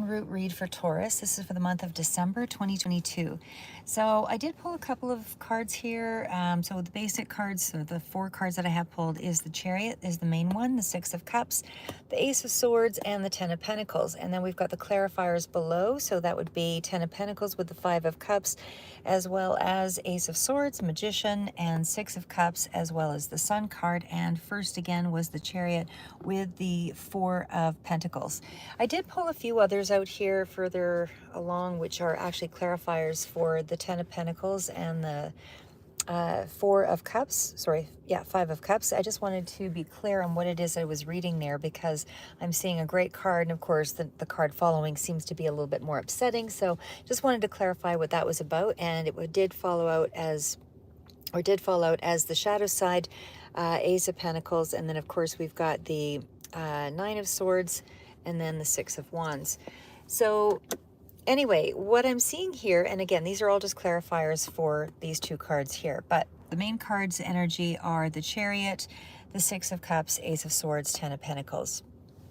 root read for Taurus. This is for the month of December 2022. So I did pull a couple of cards here. So the basic cards, so the 4 cards that I have pulled is the Chariot is the main one, the 6 of Cups, the Ace of Swords, and the 10 of Pentacles. And then we've got the clarifiers below. So that would be 10 of Pentacles with the 5 of Cups, as well as Ace of Swords, Magician, and 6 of Cups, as well as the Sun card. And first again was the Chariot with the 4 of Pentacles. I did pull a few others out here further along, which are actually clarifiers for the 10 of Pentacles and the 4 of Cups. Sorry, yeah, 5 of Cups. I just wanted to be clear on what it is I was reading there, because I'm seeing a great card, and of course the card following seems to be a little bit more upsetting. So just wanted to clarify what that was about, and it did fall out as the shadow side, Ace of Pentacles, and then of course we've got the 9 of Swords, and then the 6 of Wands. So anyway, what I'm seeing here, and again, these are all just clarifiers for these 2 cards here, but the main cards energy are the Chariot, the 6 of Cups, Ace of Swords, 10 of Pentacles.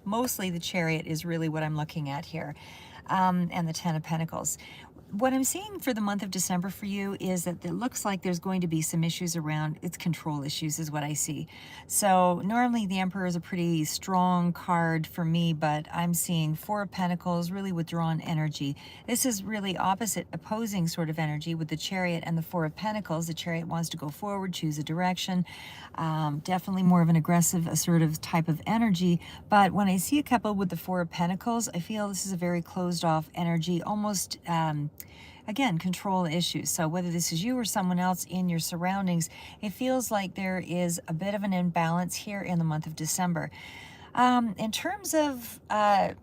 Mostly the Chariot is really what I'm looking at here, and the 10 of Pentacles. What I'm seeing for the month of December for you is that it looks like there's going to be some issues around its control issues is what I see. So normally the Emperor is a pretty strong card for me, but I'm seeing 4 of Pentacles, really withdrawn energy. This is really opposite, opposing sort of energy with the Chariot and the 4 of Pentacles. The Chariot wants to go forward, choose a direction, definitely more of an aggressive, assertive type of energy. But when I see a couple with the 4 of Pentacles, I feel this is a very closed off energy, almost again, control issues. So whether this is you or someone else in your surroundings, it feels like there is a bit of an imbalance here in the month of December. In terms of, and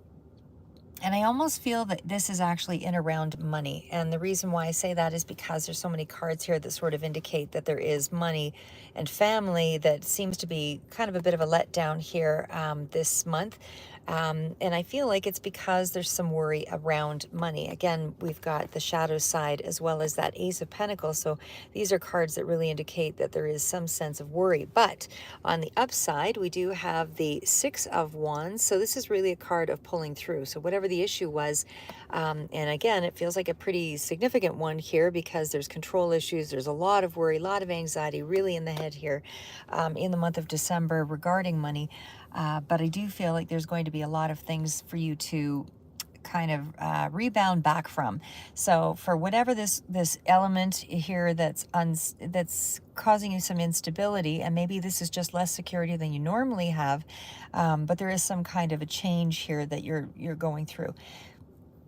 I almost feel that this is actually in around money. And the reason why I say that is because there's so many cards here that sort of indicate that there is money and family that seems to be kind of a bit of a letdown here this month. And I feel like it's because there's some worry around money. Again, we've got the shadow side as well as that Ace of Pentacles. So these are cards that really indicate that there is some sense of worry. But on the upside, we do have the 6 of Wands. So this is really a card of pulling through. So whatever the issue was, and again, it feels like a pretty significant one here because there's control issues. There's a lot of worry, a lot of anxiety really in the head here in the month of December regarding money. But I do feel like there's going to be a lot of things for you to kind of rebound back from. So for whatever this element here that's causing you some instability, and maybe this is just less security than you normally have, but there is some kind of a change here that you're going through.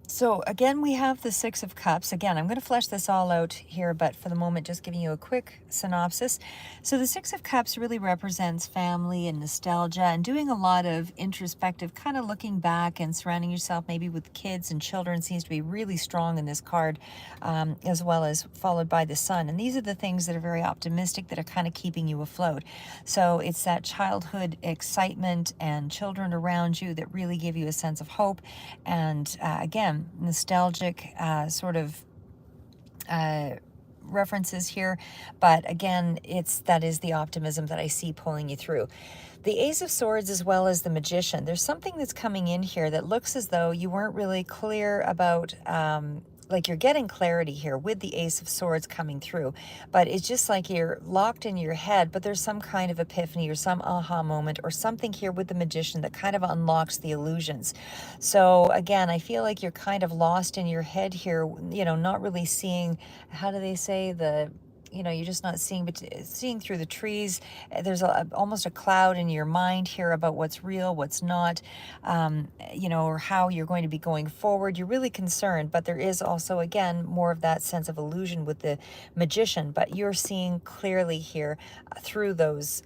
So again, we have the 6 of Cups. Again, I'm going to flesh this all out here, but for the moment, just giving you a quick synopsis. So the 6 of Cups really represents family and nostalgia and doing a lot of introspective, kind of looking back and surrounding yourself maybe with kids and children seems to be really strong in this card, as well as followed by the Sun. And these are the things that are very optimistic that are kind of keeping you afloat. So it's that childhood excitement and children around you that really give you a sense of hope. And again, nostalgic sort of references here, but again, that is the optimism that I see pulling you through. The Ace of Swords as well as the Magician, there's something that's coming in here that looks as though you weren't really clear about, like you're getting clarity here with the Ace of Swords coming through, but it's just like you're locked in your head, but there's some kind of epiphany or some aha moment or something here with the Magician that kind of unlocks the illusions. So again, I feel like you're kind of lost in your head here, you know, not really seeing, how do they say, you're just not seeing, but seeing through the trees. There's almost a cloud in your mind here about what's real, what's not, or how you're going to be going forward. You're really concerned, but there is also, again, more of that sense of illusion with the Magician, but you're seeing clearly here through those,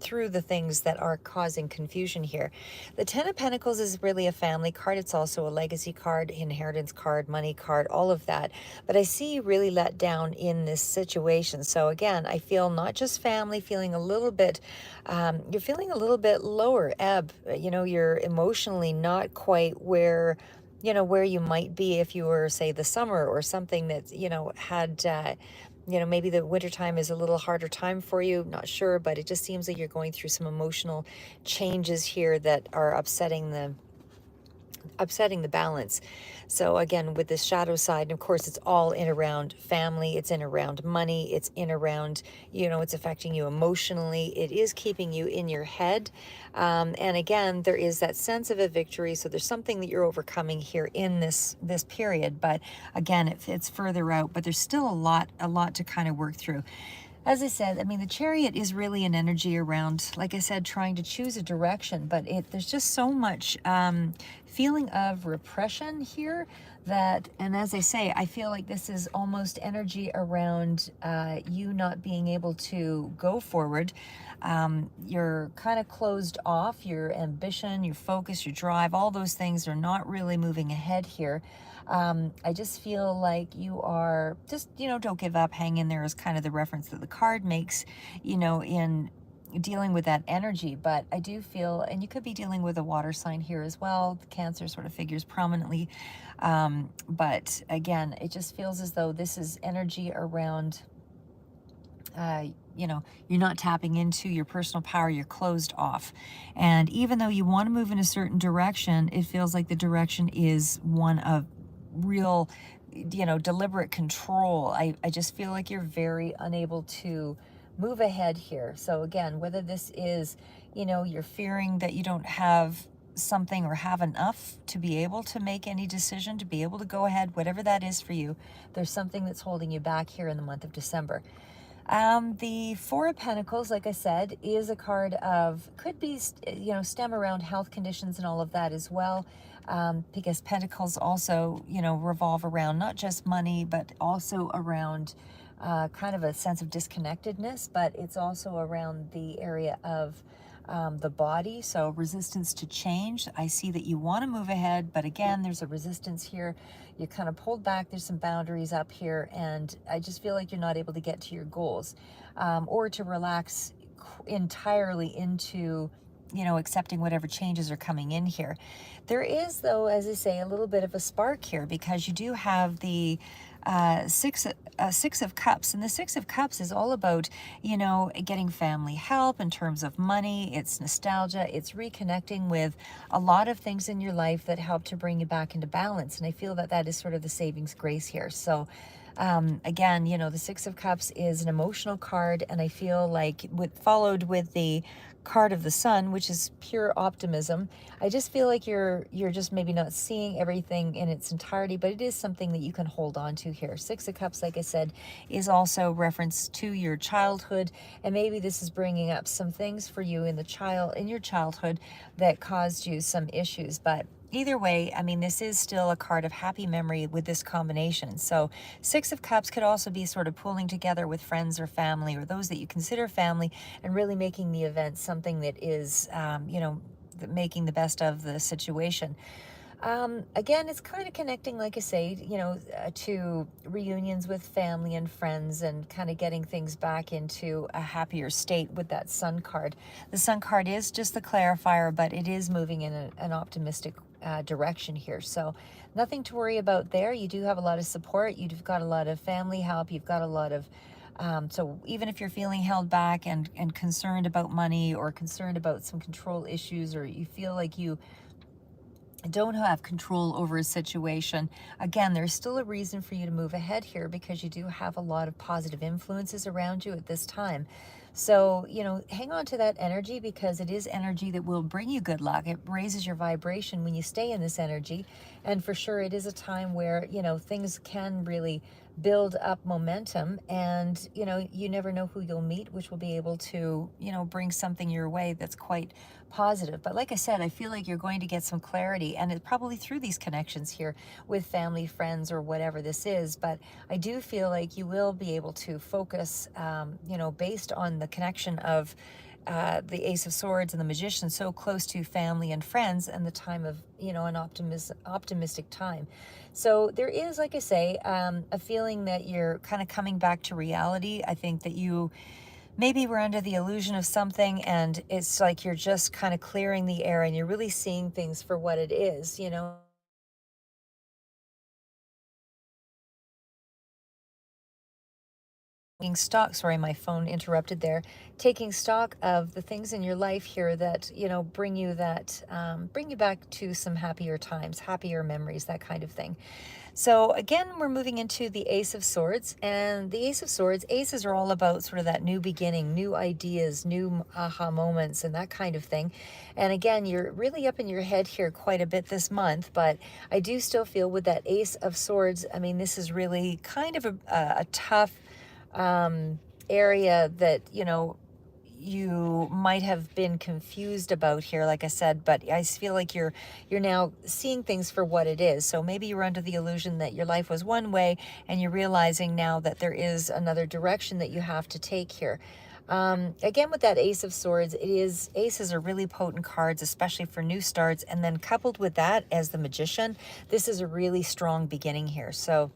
through the things that are causing confusion here. The 10 of Pentacles is really a family card. It's also a legacy card, inheritance card, money card, all of that. But I see you really let down in this situation. So again, I feel not just family, feeling a little bit, you're feeling a little bit lower ebb. You're emotionally not quite where you might be if you were, say, the summer or something that, had, maybe the wintertime is a little harder time for you, not sure, but it just seems like you're going through some emotional changes here that are upsetting upsetting the balance. So again, with this shadow side, and of course, it's all in around family, it's in around money, it's in around, it's affecting you emotionally, it is keeping you in your head. And again, there is that sense of a victory. So there's something that you're overcoming here in this period. But again, it's further out, but there's still a lot to kind of work through. As I said, I mean, the chariot is really an energy around, like I said, trying to choose a direction, but there's just so much feeling of repression here that, and as I say, I feel like this is almost energy around you not being able to go forward. You're kind of closed off. Your ambition, your focus, your drive, all those things are not really moving ahead here. I just feel like you are just, don't give up, hang in there is kind of the reference that the card makes, in dealing with that energy. But I do feel, and you could be dealing with a water sign here as well. The Cancer sort of figures prominently. But again, it just feels as though this is energy around, you're not tapping into your personal power, you're closed off. And even though you want to move in a certain direction, it feels like the direction is one of real, deliberate control. I just feel like you're very unable to move ahead here. So again, whether this is, you're fearing that you don't have something or have enough to be able to make any decision, to be able to go ahead, whatever that is for you, there's something that's holding you back here in the month of December. The Four of Pentacles, like I said, is a card of, could be, stem around health conditions and all of that as well. Because Pentacles also, revolve around not just money, but also around kind of a sense of disconnectedness, but it's also around the area of the body. So resistance to change. I see that you want to move ahead, but again, there's a resistance here. You're kind of pulled back. There's some boundaries up here, and I just feel like you're not able to get to your goals, or to relax entirely into, accepting whatever changes are coming in here. There is, though, as I say, a little bit of a spark here, because you do have the Six of Cups, and the Six of Cups is all about, getting family help in terms of money. It's nostalgia. It's reconnecting with a lot of things in your life that help to bring you back into balance. And I feel that that is sort of the savings grace here. So again, the Six of Cups is an emotional card, and I feel like followed with the card of the Sun, which is pure optimism. I just feel like you're just maybe not seeing everything in its entirety, but it is something that you can hold on to here. Six of Cups, like I said, is also reference to your childhood, and maybe this is bringing up some things for you in your childhood that caused you some issues. But either way, I mean, this is still a card of happy memory with this combination. So Six of Cups could also be sort of pulling together with friends or family, or those that you consider family, and really making the event something that is, making the best of the situation. Again, it's kind of connecting, like I say, to reunions with family and friends, and kind of getting things back into a happier state with that Sun card. The Sun card is just the clarifier, but it is moving in an optimistic direction here. So nothing to worry about there. You do have a lot of support. You've got a lot of family help. You've got a lot of so even if you're feeling held back and concerned about money, or concerned about some control issues, or you feel like you don't have control over a situation, again, there's still a reason for you to move ahead here, because you do have a lot of positive influences around you at this time. So, hang on to that energy, because it is energy that will bring you good luck. It raises your vibration when you stay in this energy. And for sure, it is a time where, things can really build up momentum, and, you never know who you'll meet, which will be able to, bring something your way that's quite positive. But like I said, I feel like you're going to get some clarity, and it's probably through these connections here with family, friends, or whatever this is. But I do feel like you will be able to focus, based on the connection of the Ace of Swords and the Magician, so close to family and friends, and the time of, an optimistic time. So there is, like I say, a feeling that you're kind of coming back to reality. I think that you maybe were under the illusion of something, and it's like you're just kind of clearing the air, and you're really seeing things for what it is, stock, sorry, my phone interrupted there, taking stock of the things in your life here that, you know, bring you that, bring you back to some happier times, happier memories, that kind of thing. So again, we're moving into the Ace of Swords, and the Ace of Swords, aces are all about sort of that new beginning, new ideas, new aha moments, and that kind of thing. And again, you're really up in your head here quite a bit this month, but I do still feel with that Ace of Swords, I mean, this is really kind of a tough area that, you know, you might have been confused about here, like I said, but I feel like you're now seeing things for what it is. So maybe you were under the illusion that your life was one way, and you're realizing now that there is another direction that you have to take here. Again, with that Ace of Swords, aces are really potent cards, especially for new starts. And then coupled with that as the Magician, this is a really strong beginning here. So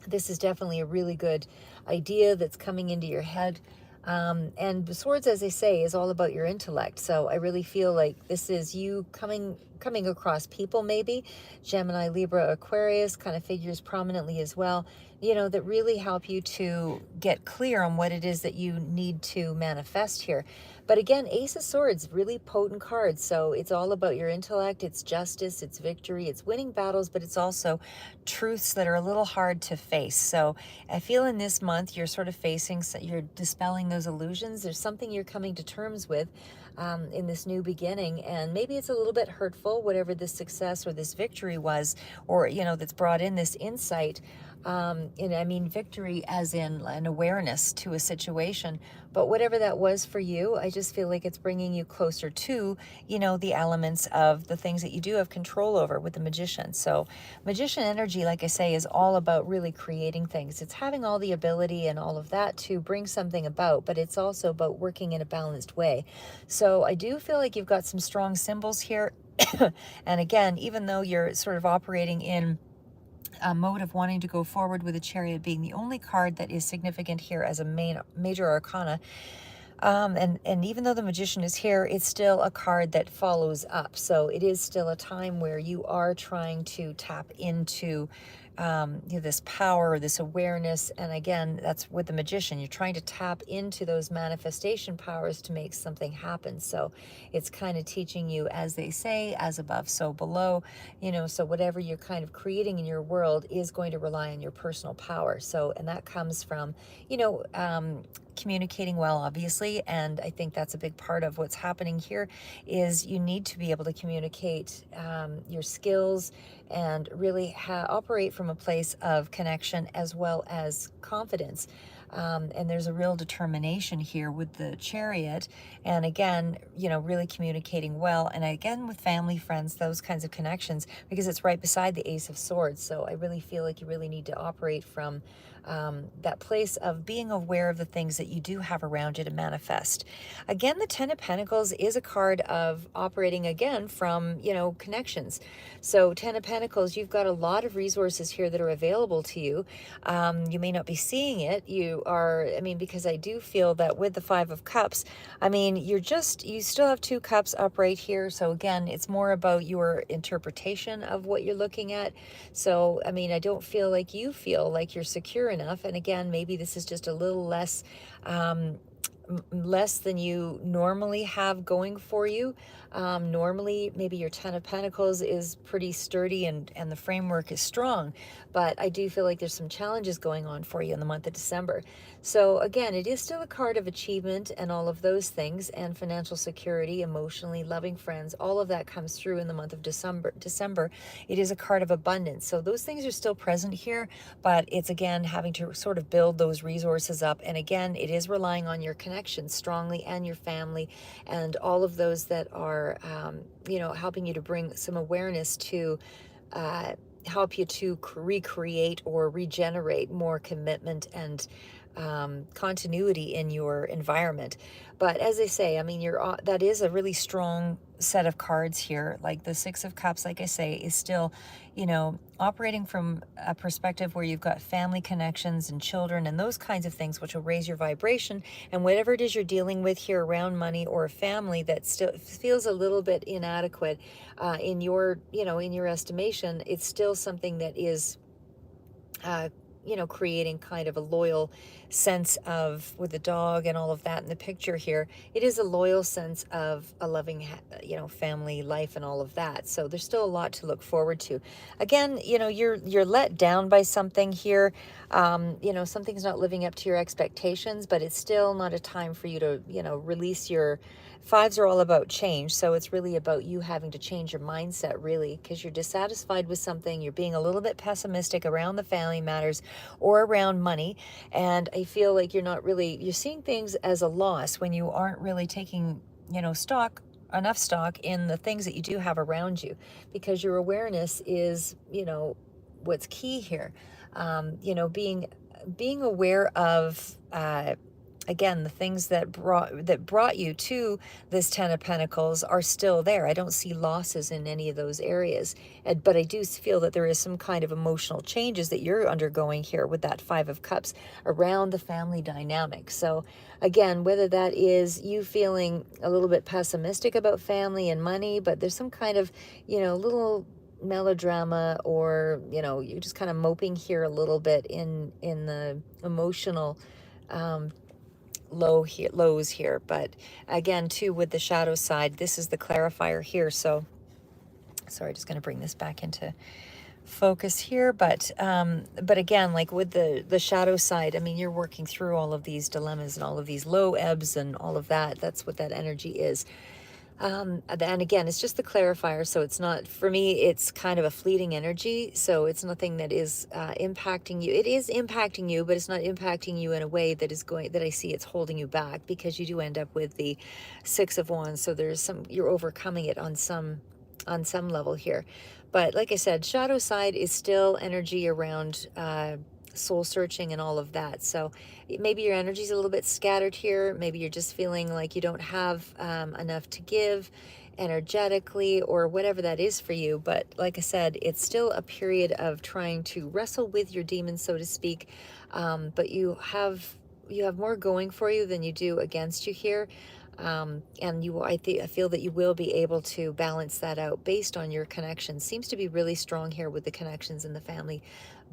this is definitely a really good idea that's coming into your head. And the swords, as they say, is all about your intellect. So I really feel like this is you coming across people, maybe Gemini, Libra, Aquarius kind of figures prominently as well, you know, that really help you to get clear on what it is that you need to manifest here. But again, Ace of Swords, really potent cards. So it's all about your intellect, it's justice, it's victory, it's winning battles, but it's also truths that are a little hard to face. So I feel in this month, you're sort of facing, you're dispelling those illusions. There's something you're coming to terms with in this new beginning. And maybe it's a little bit hurtful, whatever this success or this victory was, or, you know, that's brought in this insight. And I mean victory as in an awareness to a situation, but whatever that was for you, I just feel like it's bringing you closer to, you know, the elements of the things that you do have control over with the Magician. So Magician energy, like I say, is all about really creating things. It's having all the ability and all of that to bring something about, but it's also about working in a balanced way. So I do feel like you've got some strong symbols here. And again, even though you're sort of operating in a mode of wanting to go forward with the Chariot being the only card that is significant here as a major arcana, and even though the Magician is here, it's still a card that follows up. So it is still a time where you are trying to tap into you know, this power, this awareness. And again, that's with the Magician. You're trying to tap into those manifestation powers to make something happen. So it's kind of teaching you, as they say, as above, so below, you know, so whatever you're kind of creating in your world is going to rely on your personal power. So, and that comes from, you know, communicating well, obviously, and I think that's a big part of what's happening here is you need to be able to communicate your skills and really operate from a place of connection as well as confidence. And there's a real determination here with the Chariot. And again, you know, really communicating well. And again, with family, friends, those kinds of connections, because it's right beside the Ace of Swords. So I really feel like you really need to operate from that place of being aware of the things that you do have around you to manifest. Again, the Ten of Pentacles is a card of operating again from, you know, connections. So Ten of Pentacles, you've got a lot of resources here that are available to you. You may not be seeing it. You are, I mean, because I do feel that with the Five of Cups, I mean, you still have two cups up right here. So again, it's more about your interpretation of what you're looking at. So, I mean, I don't feel like you feel like you're secure enough. And again, maybe this is just a little less less than you normally have going for you. Normally, maybe your Ten of Pentacles is pretty sturdy and the framework is strong, but I do feel like there's some challenges going on for you in the month of December. So again, it is still a card of achievement and all of those things, and financial security, emotionally loving friends, all of that comes through in the month of December. It is a card of abundance. So those things are still present here, but it's again having to sort of build those resources up. And again, it is relying on your connections strongly and your family and all of those that are, you know, helping you to bring some awareness to help you to recreate or regenerate more commitment and continuity in your environment. But as I say, I mean, that is a really strong set of cards here. Like the Six of Cups, like I say, is still, you know, operating from a perspective where you've got family connections and children and those kinds of things, which will raise your vibration. And whatever it is you're dealing with here around money or a family that still feels a little bit inadequate in your, you know, in your estimation, it's still something that is you know, creating kind of a loyal sense of, with the dog and all of that in the picture here, it is a loyal sense of a loving, you know, family life and all of that. So there's still a lot to look forward to. Again, you know, you're let down by something here. You know, something's not living up to your expectations, but it's still not a time for you to, you know, release your fives are all about change. So it's really about you having to change your mindset, really, because you're dissatisfied with something. You're being a little bit pessimistic around the family matters or around money. And I feel like you're not really, you're seeing things as a loss when you aren't really taking, you know, enough stock in the things that you do have around you, because your awareness is, you know, what's key here. You know, being aware of, again, the things that brought you to this Ten of Pentacles are still there. I don't see losses in any of those areas, but I do feel that there is some kind of emotional changes that you're undergoing here with that Five of Cups around the family dynamic. So again, whether that is you feeling a little bit pessimistic about family and money, but there's some kind of, you know, little melodrama, or, you know, you're just kind of moping here a little bit in the emotional lows here. But again, too, with the shadow side, this is the clarifier here. So sorry, just going to bring this back into focus here. But again, like with the shadow side, I mean, you're working through all of these dilemmas and all of these low ebbs and all of that. That's what that energy is. And again, it's just the clarifier. So it's not, for me, it's kind of a fleeting energy. So it's nothing that is impacting you. It is impacting you, but it's not impacting you in a way that is going, that I see it's holding you back, because you do end up with the Six of Wands. So there's some, you're overcoming it on some level here. But like I said, shadow side is still energy around soul searching and all of that. So maybe your energy's a little bit scattered here. Maybe you're just feeling like you don't have enough to give energetically, or whatever that is for you. But like I said, it's still a period of trying to wrestle with your demons, so to speak. But you have more going for you than you do against you here. And I feel that you will be able to balance that out based on your connections. Seems to be really strong here with the connections in the family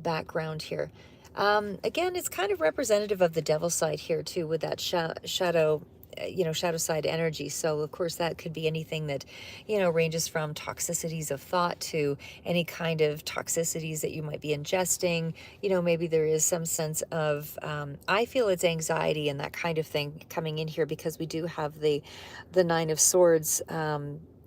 background here. Again, it's kind of representative of the devil side here too, with that shadow, you know, shadow side energy. So of course that could be anything that, you know, ranges from toxicities of thought to any kind of toxicities that you might be ingesting. You know, maybe there is some sense of, I feel it's anxiety and that kind of thing coming in here, because we do have the Nine of Swords,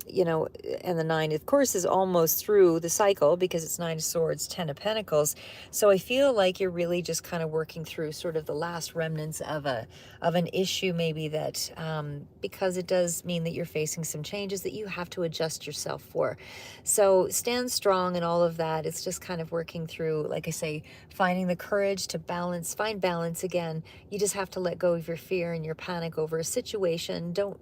you know, and the nine, of course, is almost through the cycle, because it's Nine of Swords, Ten of Pentacles. So I feel like you're really just kind of working through sort of the last remnants of an issue, maybe that, because it does mean that you're facing some changes that you have to adjust yourself for. So stand strong and all of that. It's just kind of working through, like I say, finding the courage to find balance again. You just have to let go of your fear and your panic over a situation. Don't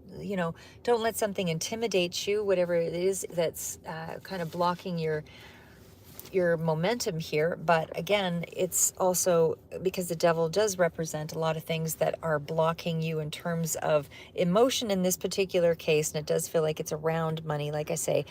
let something intimidate you, whatever it is that's kind of blocking your momentum here. But again, it's also because the devil does represent a lot of things that are blocking you in terms of emotion in this particular case, and it does feel like it's around money. Like I say,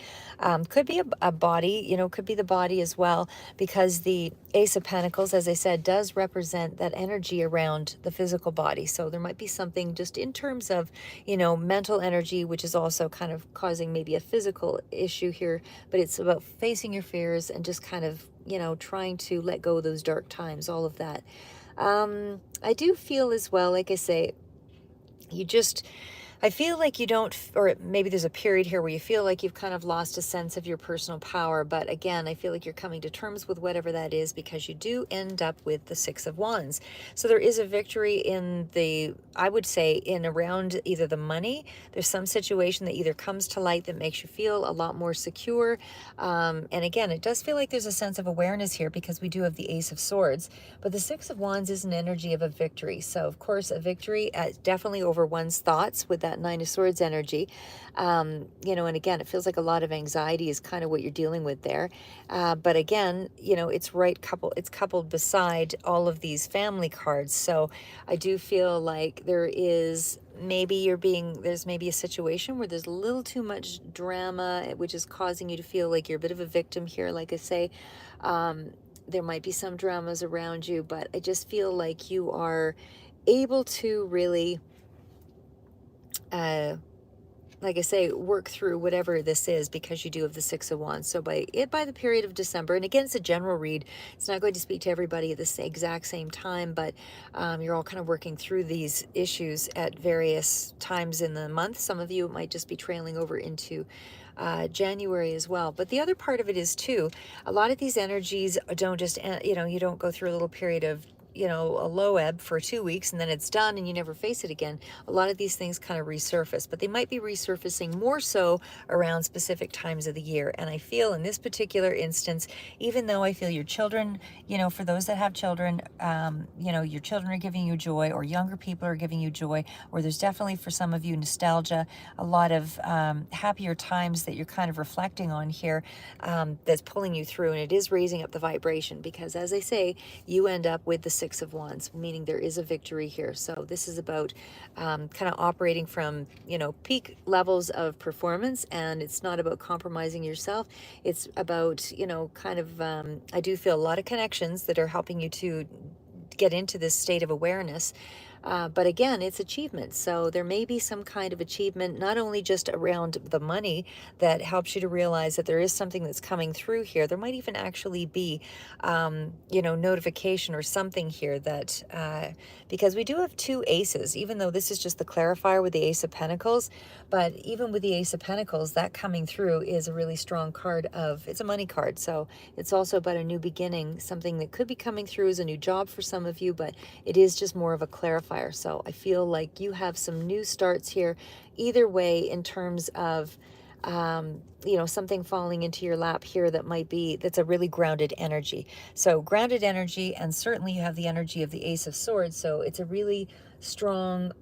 could be a body, you know, could be the body as well, because the Ace of Pentacles, as I said, does represent that energy around the physical body. So there might be something just in terms of, you know, mental energy, which is also kind of causing maybe a physical issue here. But it's about facing your fears and just kind of, you know, trying to let go of those dark times, all of that. I do feel as well, like I say, I feel like you don't, or maybe there's a period here where you feel like you've kind of lost a sense of your personal power. But again, I feel like you're coming to terms with whatever that is, because you do end up with the Six of Wands. So there is a victory in I would say, in around either the money. There's some situation that either comes to light that makes you feel a lot more secure. And again, it does feel like there's a sense of awareness here, because we do have the Ace of Swords. But the Six of Wands is an energy of a victory. So of course, a victory definitely over one's thoughts with that Nine of Swords energy. You know, and again, it feels like a lot of anxiety is kind of what you're dealing with there. But again, you know, it's coupled beside all of these family cards. So I do feel like there's maybe a situation where there's a little too much drama, which is causing you to feel like you're a bit of a victim here. Like I say, There might be some dramas around you, but I just feel like you are able to really, uh, like I say, work through whatever this is, because you do have the Six of Wands. So by the period of December, and again, it's a general read. It's not going to speak to everybody at the exact same time, but you're all kind of working through these issues at various times in the month. Some of you might just be trailing over into January as well. But the other part of it is too, a lot of these energies don't just, you don't go through a little period of, a low ebb for 2 weeks and then it's done and you never face it again. A lot of these things kind of resurface, but they might be resurfacing more so around specific times of the year. And I feel in this particular instance, even though I feel your children, for those that have children, your children are giving you joy, or younger people are giving you joy, or there's definitely for some of you nostalgia, a lot of happier times that you're kind of reflecting on here, that's pulling you through, and it is raising up the vibration, because as I say, you end up with the Six of Wands, meaning there is a victory here. So this is about kind of operating from, peak levels of performance, and it's not about compromising yourself. It's about, kind of, I do feel a lot of connections that are helping you to get into this state of awareness. But again, it's achievement. So there may be some kind of achievement, not only just around the money that helps you to realize that there is something that's coming through here. There might even actually be, notification or something here that, because we do have two aces, even though this is just the clarifier with the Ace of Pentacles. But even with the Ace of Pentacles, that coming through is a really strong card it's a money card. So it's also about a new beginning, something that could be coming through as a new job for some of you, but it is just more of a clarifier. So I feel like you have some new starts here, either way, in terms of, something falling into your lap here that's a really grounded energy. So grounded energy, and certainly you have the energy of the Ace of Swords. So it's a really strong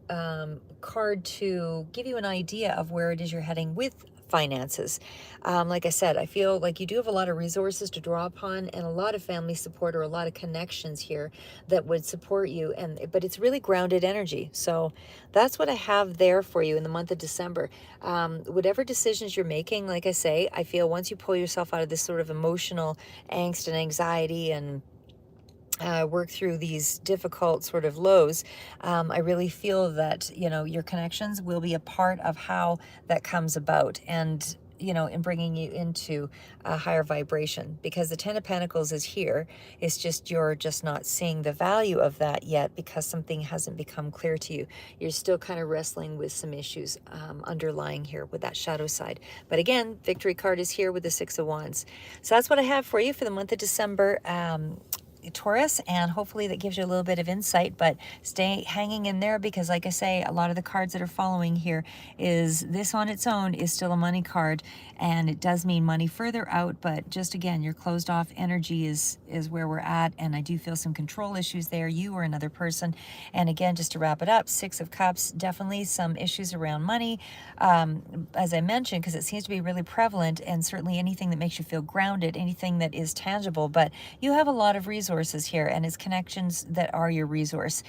card to give you an idea of where it is you're heading with finances. Like I said, I feel like you do have a lot of resources to draw upon, and a lot of family support, or a lot of connections here that would support you. But it's really grounded energy. So that's what I have there for you in the month of December. Whatever decisions you're making, like I say, I feel once you pull yourself out of this sort of emotional angst and anxiety, and work through these difficult sort of lows, I really feel that, your connections will be a part of how that comes about, and, in bringing you into a higher vibration, because the Ten of Pentacles is here. It's just you're just not seeing the value of that yet, because something hasn't become clear to you. You're still kind of wrestling with some issues underlying here with that shadow side. But again, victory card is here with the Six of Wands. So that's what I have for you for the month of December, Taurus, and hopefully that gives you a little bit of insight. But stay hanging in there, because like I say, a lot of the cards that are following here, is this on its own is still a money card, and it does mean money further out, but just again, your closed off energy is where we're at, and I do feel some control issues there, you or another person. And again, just to wrap it up, Six of Cups, definitely some issues around money, as I mentioned, because it seems to be really prevalent, and certainly anything that makes you feel grounded, anything that is tangible. But you have a lot of resources here, and it's connections that are your resource.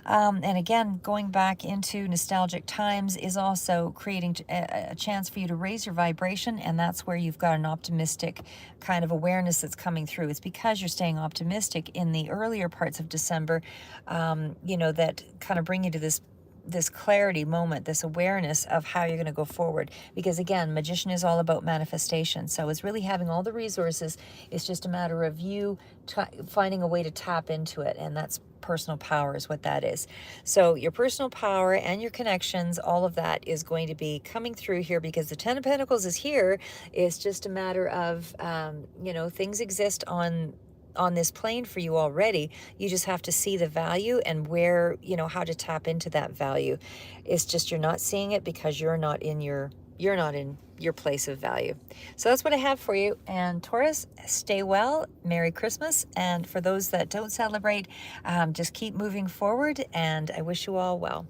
And again, going back into nostalgic times is also creating a chance for you to raise your vibration, and that's where you've got an optimistic kind of awareness that's coming through. It's because you're staying optimistic in the earlier parts of December, that kind of bring you to this clarity moment, this awareness of how you're going to go forward. Because again, Magician is all about manifestation. So it's really having all the resources. It's just a matter of you finding a way to tap into it. And that's personal power is what that is. So your personal power and your connections, all of that is going to be coming through here, because the Ten of Pentacles is here. It's just a matter of, things exist on this plane for you already. You just have to see the value and where, how to tap into that value. It's just you're not seeing it because you're not in your place of value. So that's what I have for you. And Taurus, stay well. Merry Christmas. And for those that don't celebrate, just keep moving forward. And I wish you all well.